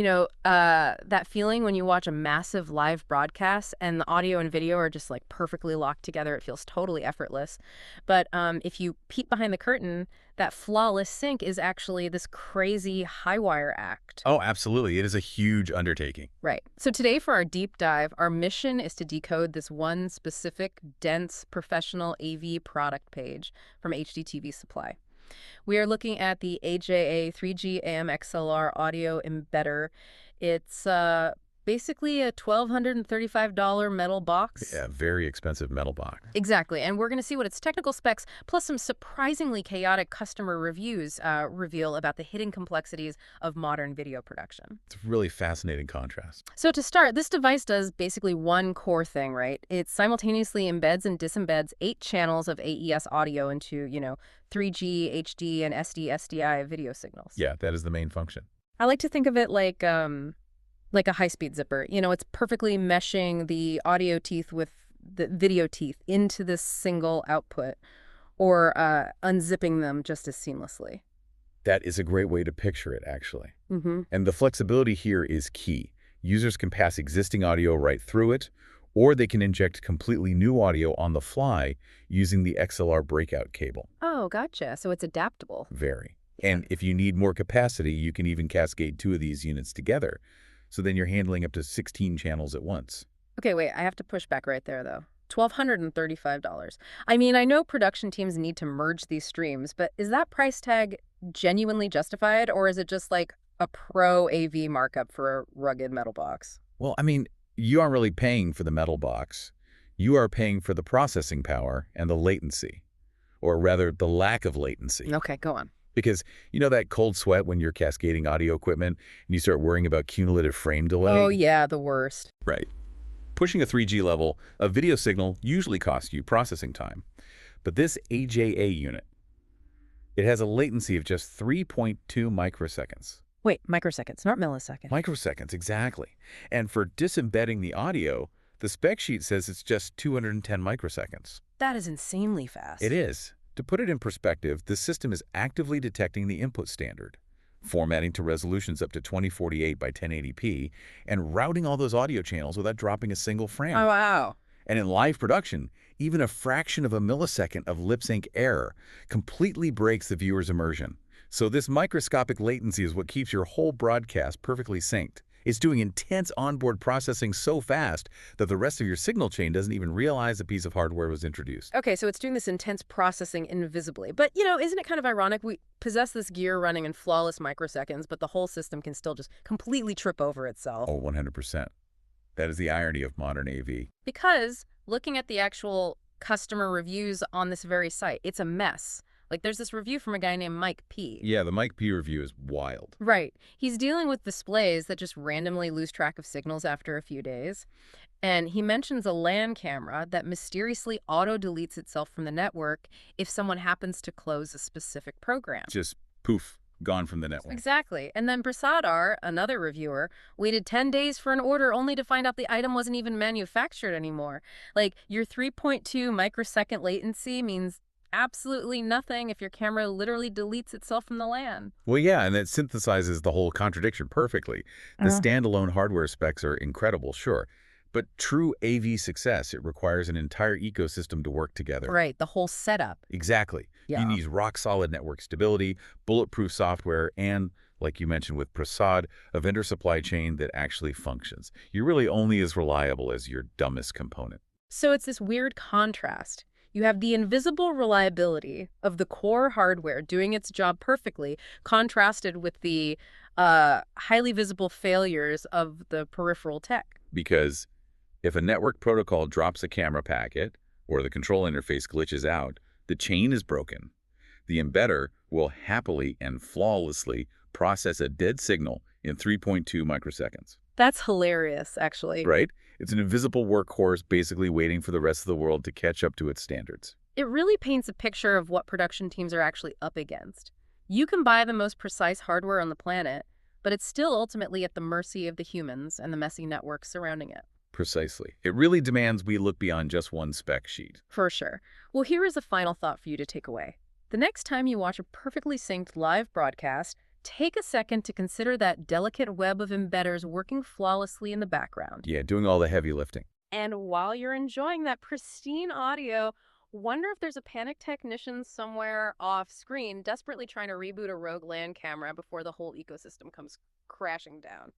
That feeling when you watch a massive live broadcast and the audio and video are just like perfectly locked together. It feels totally effortless. But if you peek behind the curtain, that flawless sync is actually this crazy high wire act. Oh, absolutely. It is a huge undertaking. Right. So today for our deep dive, our mission is to decode this one specific, dense, professional AV product page from HDTV Supply. We are looking at the AJA 3G-AM-XLR audio embedder. It's basically a $1,235 metal box. Yeah, very expensive metal box. Exactly. And we're going to see what its technical specs, plus some surprisingly chaotic customer reviews reveal about the hidden complexities of modern video production. It's a really fascinating contrast. So to start, this device does basically one core thing, right? It simultaneously embeds and disembeds 8 channels of AES audio into, 3G, HD, and SD-SDI video signals. Yeah, that is the main function. I like to think of it like a high-speed zipper. It's perfectly meshing the audio teeth with the video teeth into this single output, or unzipping them just as seamlessly. That is a great way to picture it, actually. Mm-hmm. And the flexibility here is key. Users can pass existing audio right through it, or they can inject completely new audio on the fly using the XLR Breakout cable. Oh, gotcha. So it's adaptable. Very. And if you need more capacity, you can even cascade 2 of these units together. So then you're handling up to 16 channels at once. Okay, wait, I have to push back right there, though. $1,235. I mean, I know production teams need to merge these streams, but is that price tag genuinely justified, or is it just like a pro AV markup for a rugged metal box? Well, I mean, you aren't really paying for the metal box. You are paying for the processing power and the latency, or rather the lack of latency. Okay, go on. Because that cold sweat when you're cascading audio equipment and you start worrying about cumulative frame delay? Oh, yeah, the worst. Right. Pushing a 3G level, a video signal usually costs you processing time. But this AJA unit, it has a latency of just 3.2 microseconds. Wait, microseconds, not milliseconds. Microseconds, exactly. And for disembedding the audio, the spec sheet says it's just 210 microseconds. That is insanely fast. It is. To put it in perspective, the system is actively detecting the input standard, formatting to resolutions up to 2048 by 1080p, and routing all those audio channels without dropping a single frame. Oh, wow. And in live production, even a fraction of a millisecond of lip sync error completely breaks the viewer's immersion. So this microscopic latency is what keeps your whole broadcast perfectly synced. It's doing intense onboard processing so fast that the rest of your signal chain doesn't even realize a piece of hardware was introduced. Okay, so it's doing this intense processing invisibly. But, isn't it kind of ironic? We possess this gear running in flawless microseconds, but the whole system can still just completely trip over itself. Oh, 100%. That is the irony of modern AV. Because looking at the actual customer reviews on this very site, it's a mess. Like, there's this review from a guy named Mike P. Yeah, the Mike P review is wild. Right. He's dealing with displays that just randomly lose track of signals after a few days. And he mentions a LAN camera that mysteriously auto-deletes itself from the network if someone happens to close a specific program. Just poof, gone from the network. Exactly. And then Prasadar, another reviewer, waited 10 days for an order only to find out the item wasn't even manufactured anymore. Like, your 3.2 microsecond latency means absolutely nothing if your camera literally deletes itself from the LAN. Well, yeah, and that synthesizes the whole contradiction perfectly. The standalone hardware specs are incredible, sure. But true AV success, it requires an entire ecosystem to work together. Right, the whole setup. Exactly. Yeah. You need rock-solid network stability, bulletproof software, and, like you mentioned with Prasad, a vendor supply chain that actually functions. You're really only as reliable as your dumbest component. So it's this weird contrast. You have the invisible reliability of the core hardware doing its job perfectly, contrasted with the highly visible failures of the peripheral tech. Because if a network protocol drops a camera packet or the control interface glitches out, the chain is broken. The embedder will happily and flawlessly process a dead signal in 3.2 microseconds. That's hilarious, actually. Right? It's an invisible workhorse basically waiting for the rest of the world to catch up to its standards. It really paints a picture of what production teams are actually up against. You can buy the most precise hardware on the planet, but it's still ultimately at the mercy of the humans and the messy networks surrounding it. Precisely. It really demands we look beyond just one spec sheet. For sure. Well, here is a final thought for you to take away. The next time you watch a perfectly synced live broadcast, Take a second to consider that delicate web of embedders working flawlessly in the background. Yeah, doing all the heavy lifting. And while you're enjoying that pristine audio, wonder if there's a panicked technician somewhere off screen desperately trying to reboot a rogue LAN camera before the whole ecosystem comes crashing down.